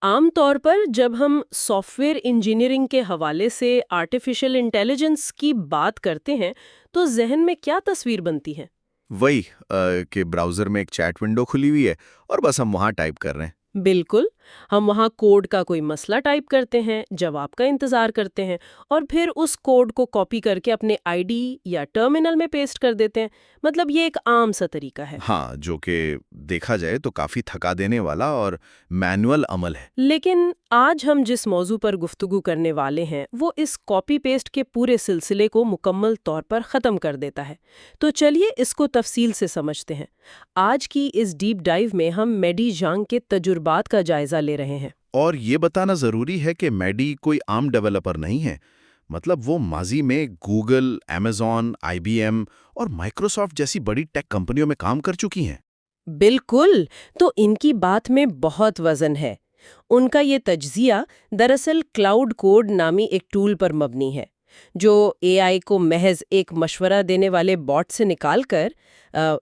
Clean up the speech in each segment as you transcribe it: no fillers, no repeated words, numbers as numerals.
عام طور پر جب ہم سافٹ ویئر انجینئرنگ کے حوالے سے آرٹیفیشل انٹیلیجنس کی بات کرتے ہیں تو ذہن میں کیا تصویر بنتی ہے؟ وہی کہ براؤزر میں ایک چیٹ ونڈو کھلی ہوئی ہے اور بس ہم وہاں ٹائپ کر رہے ہیں۔ بالکل، ہم وہاں کوڈ کا کوئی مسئلہ ٹائپ کرتے ہیں، جواب کا انتظار کرتے ہیں اور پھر اس کوڈ کو کاپی کر کے اپنے آئی ڈی یا ٹرمینل میں پیسٹ کر دیتے ہیں۔ مطلب یہ ایک عام سا طریقہ ہے۔ ہاں، جو کہ دیکھا جائے تو کافی تھکا دینے والا اور مینول عمل ہے۔ لیکن آج ہم جس موضوع پر گفتگو کرنے والے ہیں وہ اس کاپی پیسٹ کے پورے سلسلے کو مکمل طور پر ختم کر دیتا ہے۔ تو چلیے اس کو تفصیل سے سمجھتے ہیں۔ آج کی اس ڈیپ ڈائیو میں ہم میڈی جانگ کے تجربات کا جائزہ لے رہے ہیں۔ اور یہ بتانا ضروری ہے کہ میڈی کوئی عام ڈیولپر نہیں ہے۔ مطلب وہ ماضی میں گوگل، ایمیزون، آئی بی ایم اور مائکروسافٹ جیسی بڑی ٹیک کمپنیوں میں کام کر چکی ہیں۔ بالکل، تو ان کی بات میں بہت وزن ہے۔ ان کا یہ تجزیہ دراصل کلاؤڈ کوڈ نامی ایک ٹول پر مبنی ہے جو اے آئی کو محض ایک مشورہ دینے والے باٹ سے نکال کر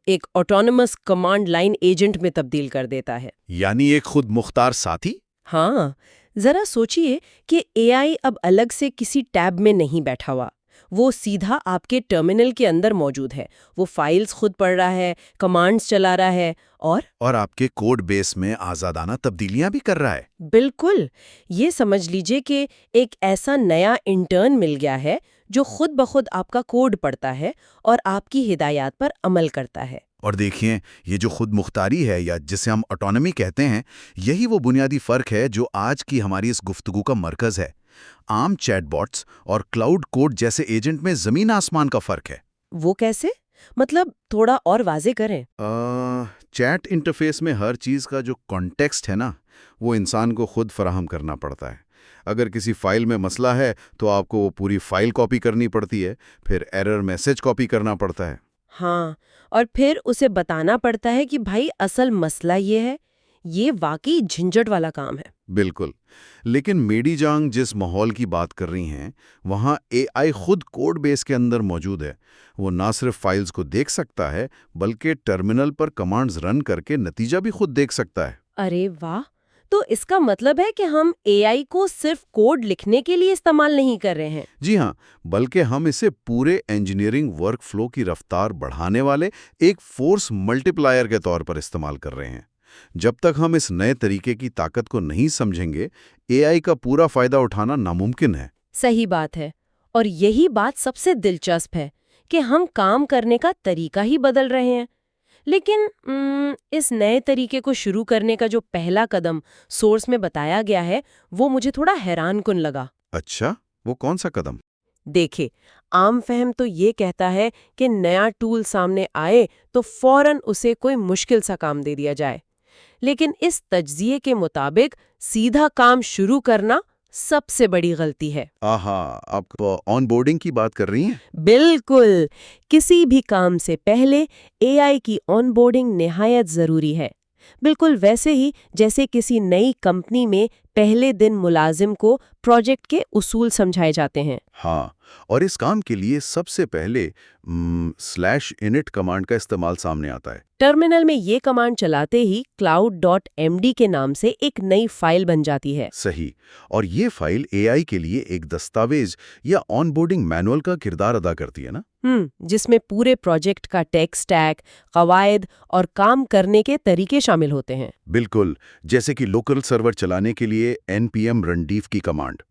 ایک آٹونومس کمانڈ لائن ایجنٹ میں تبدیل کر دیتا ہے۔ یعنی ایک خود مختار ساتھی؟ ہاں، ذرا سوچئے کہ اے آئی اب الگ سے کسی ٹیب میں نہیں بیٹھا ہوا، وہ سیدھا آپ کے ٹرمینل کے اندر موجود ہے۔ وہ فائلز خود پڑھ رہا ہے، کمانڈز چلا رہا ہے اور آپ کے کوڈ بیس میں آزادانہ تبدیلیاں بھی کر رہا ہے۔ بالکل، یہ سمجھ لیجئے کہ ایک ایسا نیا انٹرن مل گیا ہے جو خود بخود آپ کا کوڈ پڑھتا ہے اور آپ کی ہدایات پر عمل کرتا ہے۔ اور دیکھیں، یہ جو خود مختاری ہے یا جسے ہم آٹونومی کہتے ہیں، یہی وہ بنیادی فرق ہے جو آج کی ہماری اس گفتگو کا مرکز ہے۔ عام چیٹ باٹس اور کلاؤڈ کوڈ جیسے ایجنٹ میں زمین آسمان کا فرق ہے۔ وہ کیسے؟ مطلب تھوڑا اور واضح کریں۔ چیٹ انٹرفیس میں ہر چیز کا جو کانٹیکسٹ ہے نا، وہ انسان کو خود فراہم کرنا پڑتا ہے۔ اگر کسی فائل میں مسئلہ ہے تو آپ کو وہ پوری فائل کاپی کرنی پڑتی ہے، پھر ایرر میسج کاپی کرنا پڑتا ہے۔ ہاں، اور پھر اسے بتانا پڑتا ہے کہ بھائی اصل مسئلہ یہ ہے۔ یہ واقعی جھنجھٹ والا کام ہے۔ بالکل، لیکن میڈی جانگ جس ماحول کی بات کر رہی ہیں، وہاں اے آئی خود کوڈ بیس کے اندر موجود ہے۔ وہ نہ صرف فائلز کو دیکھ سکتا ہے بلکہ ٹرمینل پر کمانڈز رن کر کے نتیجہ بھی خود دیکھ سکتا ہے۔ ارے واہ! تو اس کا مطلب ہے کہ ہم اے آئی کو صرف کوڈ لکھنے کے لیے استعمال نہیں کر رہے ہیں۔ جی ہاں، بلکہ ہم اسے پورے انجینئرنگ ورک فلو کی رفتار بڑھانے والے ایک فورس ملٹی پلائر کے طور پر استعمال کر رہے ہیں۔ جب تک ہم اس نئے طریقے کی طاقت کو نہیں سمجھیں گے، اے آئی کا پورا فائدہ اٹھانا ناممکن ہے۔ صحیح بات ہے، اور یہی بات سب سے دلچسپ ہے کہ ہم کام کرنے کا طریقہ ہی بدل رہے ہیں۔ لیکن اس نئے طریقے کو شروع کرنے کا جو پہلا قدم سورس میں بتایا گیا ہے وہ مجھے تھوڑا حیران کن لگا۔ اچھا، وہ کون سا قدم؟ دیکھے، عام فہم تو یہ کہتا ہے کہ نیا ٹول سامنے آئے تو فوراً اسے کوئی مشکل سا کام دے دیا جائے، لیکن اس تجزیے کے مطابق سیدھا کام شروع کرنا سب سے بڑی غلطی ہے۔ آہا، آپ آن بورڈنگ کی بات کر رہی ہیں؟ بالکل، کسی بھی کام سے پہلے اے آئی کی آن بورڈنگ نہایت ضروری ہے۔ بالکل ویسے ہی جیسے کسی نئی کمپنی میں پہلے دن ملازم کو پروجیکٹ کے اصول سمجھائے جاتے ہیں۔ ہاں، اور اس کام کے لیے سب سے پہلے /init کمانڈ کا استعمال سامنے آتا ہے۔ ٹرمینل میں یہ کمانڈ چلاتے ہی cloud.md کے نام سے ایک نئی فائل بن جاتی ہے۔ صحیح، اور یہ فائل اے آئی کے لیے ایک دستاویز یا آن بورڈنگ مینول کا کردار ادا کرتی ہے نا؟ جس میں پورے پروجیکٹ کا ٹیک سٹیک، قواعد اور کام کرنے کے طریقے شامل ہوتے ہیں۔ بالکل، جیسے کہ لوکل سرور چلانے کے لیے npm rundeef کی کمانڈ۔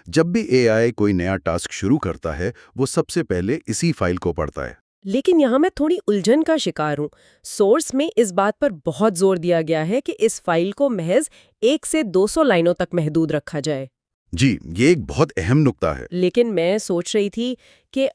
جب بھی اے آئی کوئی نیا ٹاسک شروع کرتا ہے، وہ سب سے پہلے اسی فائل کو پڑھتا ہے۔ لیکن یہاں میں تھوڑی الجھن کا شکار ہوں۔ سورس میں اس بات پر بہت زور دیا گیا ہے کہ اس فائل کو محض 1 سے 200 لائنوں تک محدود رکھا جائے۔ جی، یہ ایک بہت اہم نکتہ ہے۔ لیکن میں سوچ رہی تھی کہ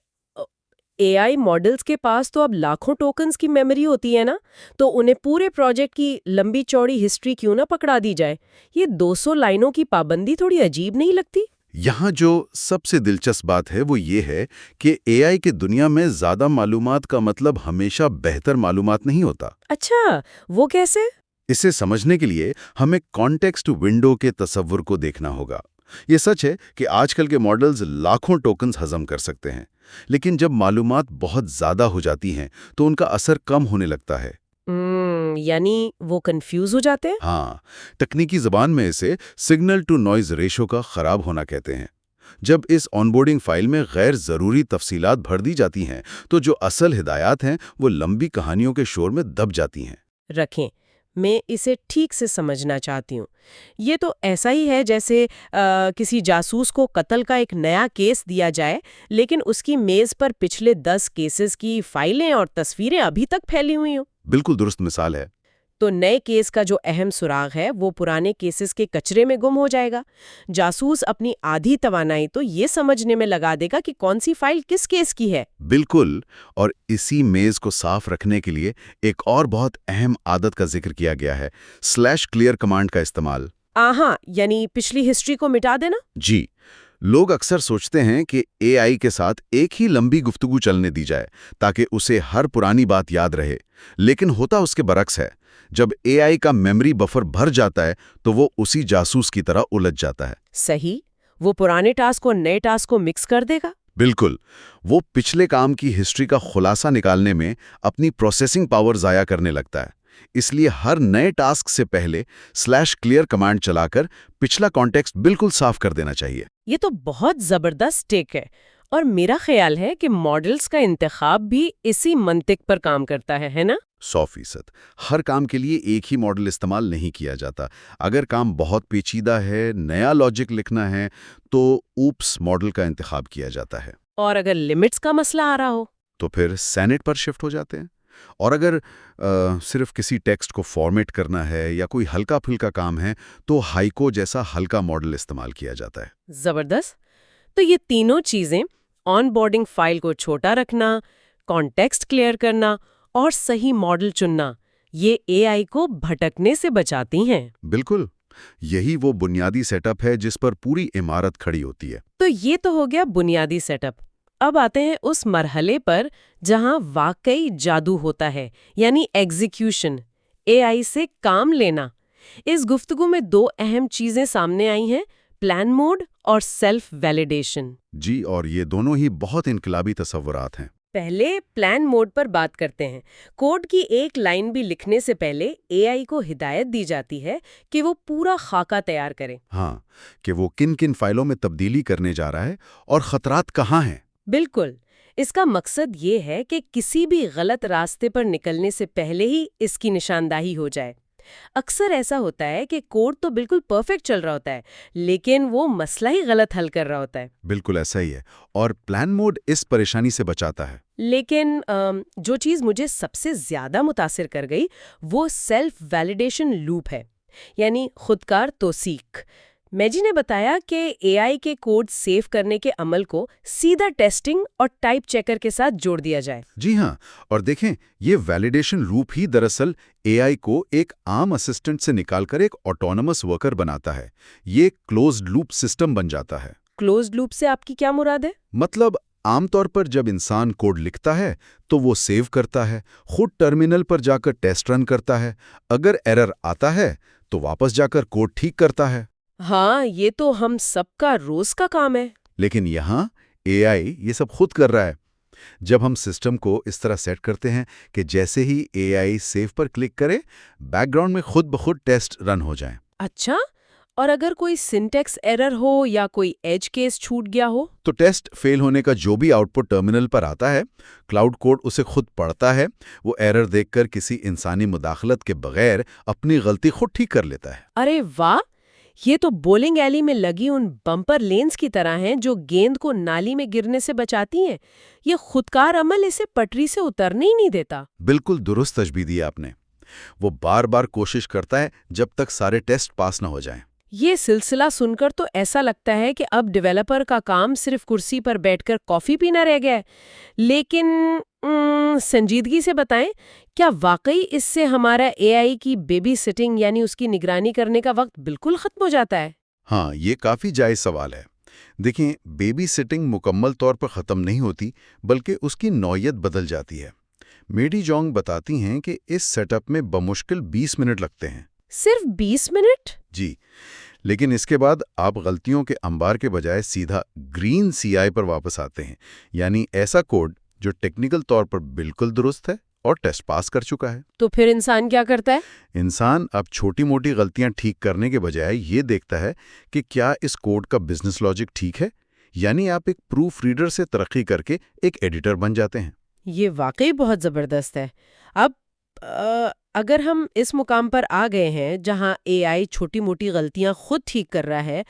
اے آئی ماڈلز کے پاس تو اب لاکھوں ٹوکنز کی میموری ہوتی ہے نا، تو انہیں پورے پروجیکٹ کی لمبی چوڑی ہسٹری کیوں نہ پکڑا دی جائے؟ یہ 200 لائنوں کی پابندی تھوڑی عجیب نہیں لگتی؟ یہاں جو سب سے دلچسپ بات ہے وہ یہ ہے کہ اے آئی کی دنیا میں زیادہ معلومات کا مطلب ہمیشہ بہتر معلومات نہیں ہوتا۔ اچھا، وہ کیسے؟ اسے سمجھنے کے لیے ہمیں کانٹیکسٹ ونڈو کے تصور کو دیکھنا ہوگا۔ یہ سچ ہے کہ آج کل کے ماڈلز لاکھوں ٹوکنز ہضم کر سکتے ہیں، لیکن جب معلومات بہت زیادہ ہو جاتی ہیں تو ان کا اثر کم ہونے لگتا ہے۔ یعنی وہ کنفیوز ہو جاتے ہیں؟ ہاں، تکنیکی زبان میں اسے سگنل ٹو نوائز ریشو کا خراب ہونا کہتے ہیں۔ جب اس آن بورڈنگ فائل میں غیر ضروری تفصیلات بھر دی جاتی ہیں تو جو اصل ہدایات ہیں وہ لمبی کہانیوں کے شور میں دب جاتی ہیں۔ رکھیں، میں اسے ٹھیک سے سمجھنا چاہتی ہوں۔ یہ تو ایسا ہی ہے جیسے کسی جاسوس کو قتل کا ایک نیا کیس دیا جائے لیکن اس کی میز پر پچھلے 10 کیسز کی فائلیں اور تصویریں ابھی تک پھیلی ہوئی ہوں۔ بالکل درست مثال ہے۔ تو نئے کیس کا جو اہم سراغ ہے وہ پرانے کیسز کے کچرے میں گم ہو جائے گا۔ جاسوس اپنی آدھی توانائی تو یہ سمجھنے میں لگا دے گا کہ کون سی فائل کس کیس کی ہے۔ بالکل، اور اسی میز کو صاف رکھنے کے لیے ایک اور بہت اہم عادت کا ذکر کیا گیا ہے، /clear کمانڈ کا استعمال۔ آہاں، یعنی پچھلی ہسٹری کو مٹا دینا؟ جی، لوگ اکثر سوچتے ہیں کہ اے آئی کے ساتھ ایک ہی لمبی گفتگو چلنے دی جائے تاکہ اسے ہر پرانی بات یاد رہے، لیکن ہوتا اس کے برعکس ہے۔ جب اے آئی کا میموری بفر بھر جاتا ہے تو وہ اسی جاسوس کی طرح الجھ جاتا ہے۔ صحیح، وہ پرانے ٹاسک اور نئے ٹاسک کو مکس کر دے گا۔ بالکل، وہ پچھلے کام کی ہسٹری کا خلاصہ نکالنے میں اپنی پروسیسنگ پاور ضائع کرنے لگتا ہے۔ اس لیے ہر نئے ٹاسک سے پہلے /clear کمانڈ چلا کر پچھلا کانٹیکسٹ بالکل صاف کر دینا چاہیے۔ یہ تو بہت زبردست ٹیک ہے، اور میرا خیال ہے کہ ماڈلز کا انتخاب بھی اسی منطق پر کام کرتا ہے نا؟ 100%۔ ہر کام کے لیے ایک ہی ماڈل استعمال نہیں کیا جاتا۔ اگر کام بہت پیچیدہ ہے، نیا لاجک لکھنا ہے، تو اوپس ماڈل کا انتخاب کیا جاتا ہے۔ اور اگر لمٹس کا مسئلہ آ رہا ہو تو پھر سینٹ پر شفٹ ہو جاتے ہیں۔ اور اگر صرف کسی ٹیکسٹ کو فارمیٹ کرنا ہے یا کوئی ہلکا پھلکا کام ہے تو ہائیکو جیسا ہلکا ماڈل استعمال کیا جاتا ہے۔ زبردست۔ تو یہ تینوں چیزیں، آن بورڈنگ فائل کو چھوٹا رکھنا، کانٹیکسٹ کلیئر کرنا اور صحیح ماڈل چننا، یہ اے آئی کو بھٹکنے سے بچاتی ہیں۔ بالکل، یہی وہ بنیادی سیٹ اپ ہے جس پر پوری عمارت کھڑی ہوتی ہے۔ تو یہ تو ہو گیا بنیادی سیٹ اپ۔ اب آتے ہیں اس مرحلے پر جہاں واقعی جادو ہوتا ہے، یعنی ایگزیکیوشن، اے آئی سے کام لینا۔ اس گفتگو میں 2 اہم چیزیں سامنے آئی ہیں، پلان موڈ اور سیلف ویلیڈیشن۔ جی، اور یہ دونوں ہی بہت انقلابی تصورات ہیں۔ پہلے پلان موڈ پر بات کرتے ہیں۔ کوڈ کی ایک لائن بھی لکھنے سے پہلے اے آئی کو ہدایت دی جاتی ہے کہ وہ پورا خاکہ تیار کرے۔ ہاں، کہ وہ کن کن فائلوں میں تبدیلی کرنے جا رہا ہے اور خطرات کہاں ہیں۔ بالکل، اس کا مقصد یہ ہے کہ کسی بھی غلط راستے پر نکلنے سے پہلے ہی اس کی نشاندہی ہو جائے۔ اکثر ایسا ہوتا ہے کہ کوڈ تو بالکل پرفیکٹ چل رہا ہوتا ہے لیکن وہ مسئلہ ہی غلط حل کر رہا ہوتا ہے۔ بالکل ایسا ہی ہے، اور پلان موڈ اس پریشانی سے بچاتا ہے۔ لیکن جو چیز مجھے سب سے زیادہ متاثر کر گئی وہ سیلف ویلیڈیشن لوپ ہے، یعنی خودکار توثیق۔ میجی نے بتایا کہ اے آئی کے کوڈ سیو کرنے کے عمل کو سیدھا ٹیسٹنگ اور ٹائپ چیکر کے ساتھ جوڑ دیا جائے۔ جی ہاں، اور دیکھیں، یہ ویلیڈیشن لوپ ہی دراصل اے آئی کو ایک عام اسسٹنٹ سے نکال کر ایک آٹونومس ورکر بناتا ہے۔ یہ کلوزڈ لوپ سسٹم بن جاتا ہے۔ کلوزڈ لوپ سے آپ کی کیا مراد ہے؟ مطلب عام طور پر جب انسان کوڈ لکھتا ہے تو وہ سیو کرتا ہے، خود ٹرمینل پر جا کر ٹیسٹ رن کرتا ہے، اگر ایرر آتا ہے تو واپس جا کر کوڈ ٹھیک کرتا ہے۔ ہاں، یہ تو ہم سب کا روز کا کام ہے۔ لیکن یہاں اے آئی یہ سب خود کر رہا ہے۔ جب ہم سسٹم کو اس طرح سیٹ کرتے ہیں کہ جیسے ہی اے آئی سیو پر کلک کرے، بیک گراؤنڈ میں خود بخود ٹیسٹ رن ہو جائیں۔ اچھا، اور اگر کوئی سنٹیکس ایرر ہو یا کوئی ایج کیس چھوٹ گیا ہو؟ تو ٹیسٹ فیل ہونے کا جو بھی آؤٹ پٹ ٹرمینل پر آتا ہے، کلاؤڈ کوڈ اسے خود پڑھتا ہے، وہ ایرر دیکھ کر کسی انسانی مداخلت کے بغیر اپنی غلطی خود ٹھیک کر لیتا ہے۔ ارے واہ، یہ تو بولنگ ایلی میں لگی ان بمپر لینز کی طرح ہیں جو گیند کو نالی میں گرنے سے بچاتی ہیں۔ یہ خودکار عمل اسے پٹری سے اترنے ہی نہیں دیتا۔ بالکل درست تشبیہ دی آپ نے۔ وہ بار بار کوشش کرتا ہے جب تک سارے ٹیسٹ پاس نہ ہو جائیں۔ یہ سلسلہ سن کر تو ایسا لگتا ہے کہ اب ڈیولپر کا کام صرف کرسی پر بیٹھ کر کافی پینا رہ گیا ہے۔ لیکن سنجیدگی سے بتائیں، کیا واقعی اس سے ہمارا اے آئی کی بیبی سٹنگ یعنی اس کی نگرانی کرنے کا وقت بالکل ختم ہو جاتا ہے؟ ہاں، یہ کافی جائز سوال ہے۔ دیکھیں، بیبی سٹنگ مکمل طور پر ختم نہیں ہوتی، بلکہ اس کی نوعیت بدل جاتی ہے۔ میڈی جونگ بتاتی ہیں کہ اس سیٹ اپ میں بمشکل 20 منٹ لگتے ہیں۔ صرف 20 منٹ؟ جی، لیکن اس کے بعد آپ غلطیوں کے انبار کے بجائے سیدھا گرین سی آئی پر واپس آتے ہیں، یعنی ایسا کوڈ جو ٹیکنیکل طور پر بالکل درست ہے اور ٹیسٹ پاس کر چکا ہے۔ تو پھر انسان کیا کرتا ہے؟ انسان اب چھوٹی موٹی غلطیاں ٹھیک کرنے کے بجائے یہ دیکھتا ہے کہ کیا اس کوڈ کا بزنس لاجک ٹھیک ہے، یعنی آپ ایک پروف ریڈر سے ترقی کر کے ایک ایڈیٹر بن جاتے ہیں۔ یہ واقعی بہت زبردست ہے۔ اب اگر ہم اس مقام پر آ گئے ہیں جہاں اے آئی چھوٹی موٹی غلطیاں خود ٹھیک کر رہا ہے،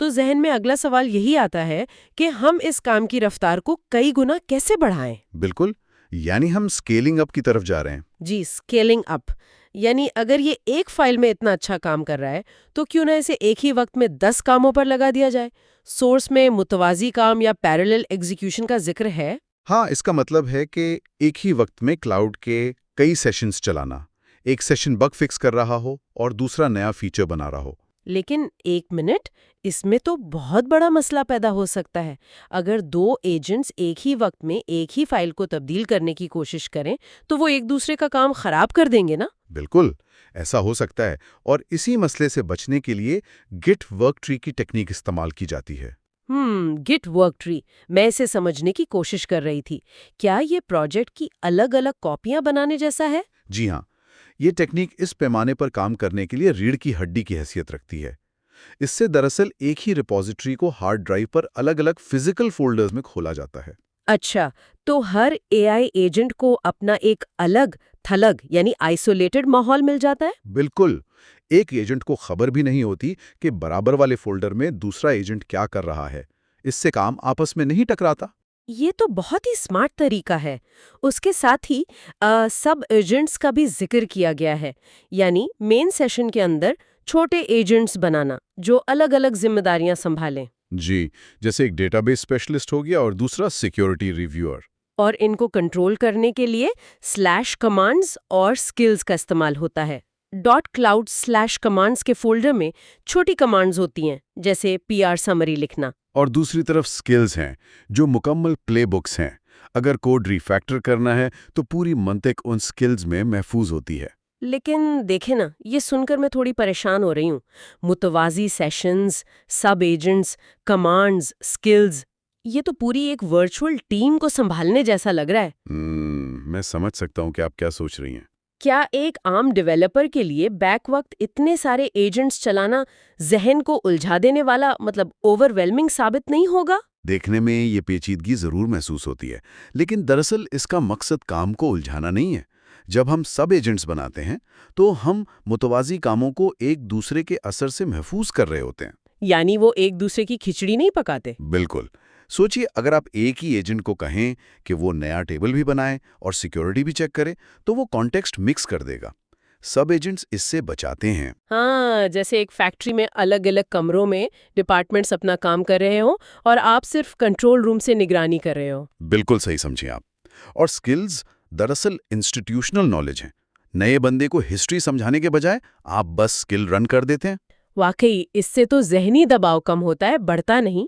تو ذہن میں اگلا سوال یہی آتا ہے کہ ہم اس کام کی رفتار کو کئی گنا کیسے بڑھائیں؟ بالکل، یعنی ہم اسکیلنگ اپ کی طرف جا رہے ہیں۔ جی، اسکیلنگ اپ، یعنی اگر یہ ایک فائل میں اتنا اچھا کام کر رہا ہے تو کیوں نہ اسے ایک ہی وقت میں 10 کاموں پر لگا دیا جائے؟ سورس میں متوازی کام یا پیرالل ایگزیکیوشن کا ذکر ہے۔ ہاں، اس کا مطلب ہے کہ ایک ہی وقت میں کلاؤڈ کے کئی سیشنز چلانا، ایک سیشن بگ فکس کر رہا ہو اور دوسرا نیا فیچر بنا رہا ہو۔ لیکن ایک منٹ، اس میں تو بہت بڑا مسئلہ پیدا ہو سکتا ہے۔ اگر دو ایجنٹس ایک ہی وقت میں ایک ہی فائل کو تبدیل کرنے کی کوشش کریں تو وہ ایک دوسرے کا کام خراب کر دیں گے نا؟ بالکل ایسا ہو سکتا ہے، اور اسی مسئلے سے بچنے کے لیے گٹ ورک ٹری کی ٹیکنیک استعمال کی جاتی ہے۔ گٹ ورک ٹری، میں اسے سمجھنے کی کوشش کر رہی تھی۔ کیا یہ پروجیکٹ کی الگ الگ کاپیاں بنانے جیسا ہے؟ جی ہاں، یہ ٹیکنیک اس پیمانے پر کام کرنے کے لیے ریڑھ کی ہڈی کی حیثیت رکھتی ہے۔ اس سے دراصل ایک ہی ریپوزیٹری کو ہارڈ ڈرائیو پر الگ الگ فزیکل فولڈرز میں کھولا جاتا ہے۔ اچھا، تو ہر اے آئی ایجنٹ کو اپنا ایک الگ تھلگ یعنی آئسولیٹڈ ماحول مل جاتا ہے؟ بالکل، ایک ایجنٹ کو خبر بھی نہیں ہوتی کہ برابر والے فولڈر میں دوسرا ایجنٹ کیا کر رہا ہے۔ اس سے کام آپس میں نہیں ٹکراتا۔ یہ تو بہت ہی اسمارٹ طریقہ ہے۔ اس کے ساتھ ہی سب ایجنٹس کا بھی ذکر کیا گیا ہے، یعنی مین سیشن کے اندر چھوٹے ایجنٹس بنانا جو الگ الگ ذمہ داریاں سنبھالیں۔ جی، جیسے ایک ڈیٹا بیس اسپیشلسٹ ہو گیا اور دوسرا سیکیورٹی ریویور۔ اور ان کو کنٹرول کرنے کے لیے سلیش کمانڈز اور سکلز کا استعمال ہوتا ہے۔ .cloud سلیش کمانڈز کے فولڈر میں چھوٹی کمانڈز ہوتی ہیں، جیسے PR سمری لکھنا۔ اور دوسری طرف سکلز ہیں جو مکمل پلے بکس ہیں۔ اگر کوڈ ریفیکٹر کرنا ہے تو پوری منطق ان سکلز میں محفوظ ہوتی ہے۔ لیکن دیکھیں نا، یہ سن کر میں تھوڑی پریشان ہو رہی ہوں۔ متوازی سیشنز، سب ایجنٹس، کمانڈز، سکلز، یہ تو پوری ایک ورچوئل ٹیم کو سنبھالنے جیسا لگ رہا ہے۔ میں سمجھ سکتا ہوں کہ آپ کیا سوچ رہی ہیں۔ کیا ایک عام ڈیولپر کے لیے بیک وقت اتنے سارے ایجنٹس چلانا ذہن کو الجھا دینے والا، مطلب اوور ویلمنگ ثابت نہیں ہوگا؟ دیکھنے میں یہ پیچیدگی ضرور محسوس ہوتی ہے، لیکن دراصل اس کا مقصد کام کو الجھانا نہیں ہے۔ جب ہم سب ایجنٹس بناتے ہیں تو ہم متوازی کاموں کو ایک دوسرے کے اثر سے محفوظ کر رہے ہوتے ہیں۔ یعنی وہ ایک دوسرے کی کھچڑی نہیں پکاتے؟ بالکل۔ سوچئے، اگر آپ ایک ہی ایجنٹ کو کہیں کہ وہ نیا ٹیبل بھی بنائے اور سیکیورٹی بھی چیک کرے تو وہ کانٹیکسٹ مکس کر دے گا۔ سب ایجنٹس اس سے بچاتے ہیں۔ ہاں، جیسے ایک فیکٹری میں الگ الگ کمروں میں ڈپارٹمنٹس اپنا کام کر رہے ہوں اور آپ صرف کنٹرول روم سے نگرانی کر رہے ہو۔ بالکل صحیح سمجھیں آپ۔ اور سکلز دراصل انسٹیٹیوشنل نالج ہیں۔ نئے بندے کو ہسٹری سمجھانے کے بجائے آپ بس سکل رن کر دیتے ہیں۔ واقعی اس سے تو ذہنی دباؤ کم ہوتا ہے، بڑھتا نہیں۔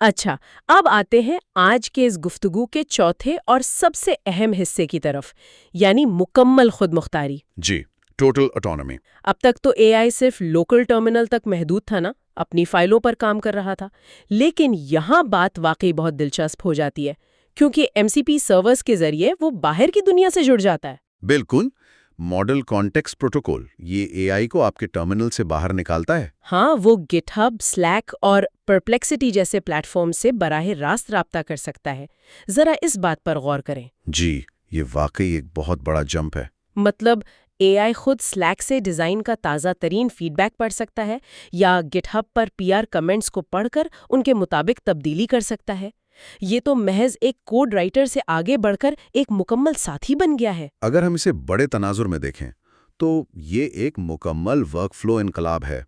اچھا، اب آتے ہیں آج کے اس گفتگو کے چوتھے اور سب سے اہم حصے کی طرف، یعنی مکمل خود مختاری۔ جی، ٹوٹل اٹانومی۔ اب تک تو اے آئی صرف لوکل ٹرمینل تک محدود تھا نا، اپنی فائلوں پر کام کر رہا تھا۔ لیکن یہاں بات واقعی بہت دلچسپ ہو جاتی ہے، کیونکہ MCP سرورز کے ذریعے وہ باہر کی دنیا سے جڑ جاتا ہے۔ بالکل، ماڈل کانٹیکسٹ پروٹوکول یہ اے آئی کو آپ کے ٹرمینل سے باہر نکالتا ہے۔ ہاں، وہ گٹ ہب، سلیک اور پرپلیکسٹی جیسے پلیٹ فارم سے براہ راست رابطہ کر سکتا ہے۔ ذرا اس بات پر غور کریں۔ جی، یہ واقعی ایک بہت بڑا جمپ ہے۔ مطلب اے آئی خود سلیک سے ڈیزائن کا تازہ ترین فیڈ بیک پڑھ سکتا ہے، یا گٹ ہب پر PR کمنٹس کو پڑھ کر ان کے مطابق تبدیلی کر سکتا ہے۔ یہ تو محض ایک کوڈ رائٹر سے آگے بڑھ کر ایک مکمل ساتھی بن گیا ہے۔ اگر ہم اسے بڑے تناظر میں دیکھیں تو یہ ایک مکمل ورک فلو انقلاب ہے۔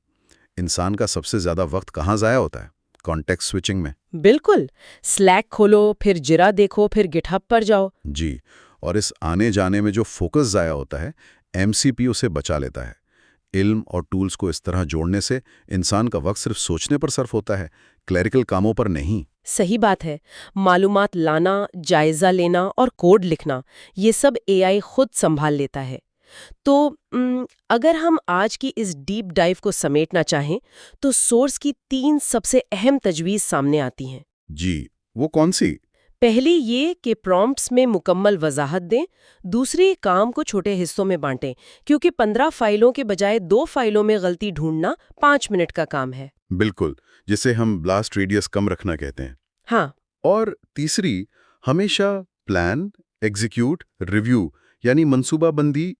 انسان کا سب سے زیادہ وقت کہاں ضائع ہوتا ہے؟ کانٹیکسٹ سوئچنگ میں۔ بالکل، سلیک کھولو، پھر جرا دیکھو، پھر گٹ ہب پر جاؤ۔ جی، اور اس آنے جانے میں جو فوکس ضائع ہوتا ہے، MCP اسے بچا لیتا ہے۔ علم اور ٹولز کو اس طرح جوڑنے سے انسان کا وقت صرف سوچنے پر صرف ہوتا ہے، کلیریکل کاموں پر نہیں۔ صحیح بات ہے۔ معلومات لانا، جائزہ لینا اور کوڈ لکھنا، یہ سب اے آئی خود سنبھال لیتا ہے۔ تو اگر ہم آج کی اس ڈیپ ڈائیو کو سمیٹنا چاہیں تو سورس کی 3 سب سے اہم تجویز سامنے آتی ہیں۔ جی، وہ کون سی؟ پہلی یہ کہ پرومپٹس میں مکمل وضاحت دیں، دوسری کام کو چھوٹے حصوں میں بانٹیں، کیونکہ 15 فائلوں کے بجائے 2 فائلوں میں غلطی ڈھونڈنا 5 منٹ کا کام ہے۔ بالکل، جسے ہم بلاسٹ ریڈیس کم رکھنا کہتے ہیں۔ ہاں، اور تیسری، ہمیشہ پلان، ایگزیکیوٹ، ریویو یعنی منصوبہ بندی،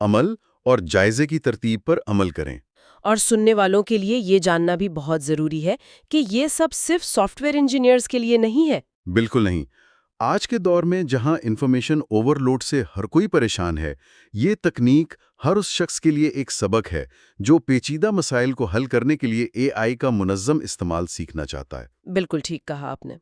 عمل اور جائزے کی ترتیب پر عمل کریں۔ اور سننے والوں کے لیے یہ جاننا بھی بہت ضروری ہے کہ یہ سب صرف سافٹ ویئر انجینئرز کے لیے نہیں ہے۔ بالکل نہیں۔ آج کے دور میں جہاں انفارمیشن اوور لوڈ سے ہر کوئی پریشان ہے، یہ تکنیک ہر اس شخص کے لیے ایک سبق ہے جو پیچیدہ مسائل کو حل کرنے کے لیے اے آئی کا منظم استعمال سیکھنا چاہتا ہے۔ بالکل ٹھیک کہا آپ نے۔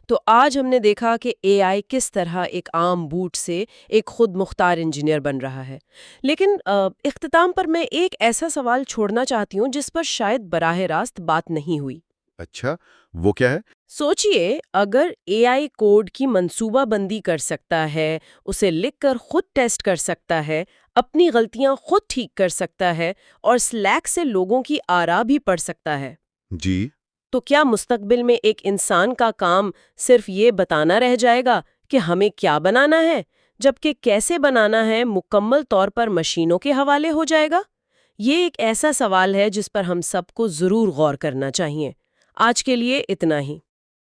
تو آج ہم نے دیکھا کہ اے آئی کس طرح ایک عام بوٹ سے ایک خود مختار انجینئر بن رہا ہے، لیکن اختتام پر میں ایک ایسا سوال چھوڑنا چاہتی ہوں جس پر شاید براہ راست بات نہیں ہوئی۔ اچھا، وہ کیا ہے؟ سوچئے، اگر اے آئی کوڈ کی منصوبہ بندی کر سکتا ہے، اسے لکھ کر خود ٹیسٹ کر سکتا ہے، اپنی غلطیاں خود ٹھیک کر سکتا ہے اور سلیک سے لوگوں کی آراء بھی پڑھ سکتا ہے، جی، تو کیا مستقبل میں ایک انسان کا کام صرف یہ بتانا رہ جائے گا کہ ہمیں کیا بنانا ہے، جبکہ کیسے بنانا ہے مکمل طور پر مشینوں کے حوالے ہو جائے گا؟ یہ ایک ایسا سوال ہے جس پر ہم سب کو ضرور غور کرنا چاہیے۔ آج کے لیے اتنا ہی۔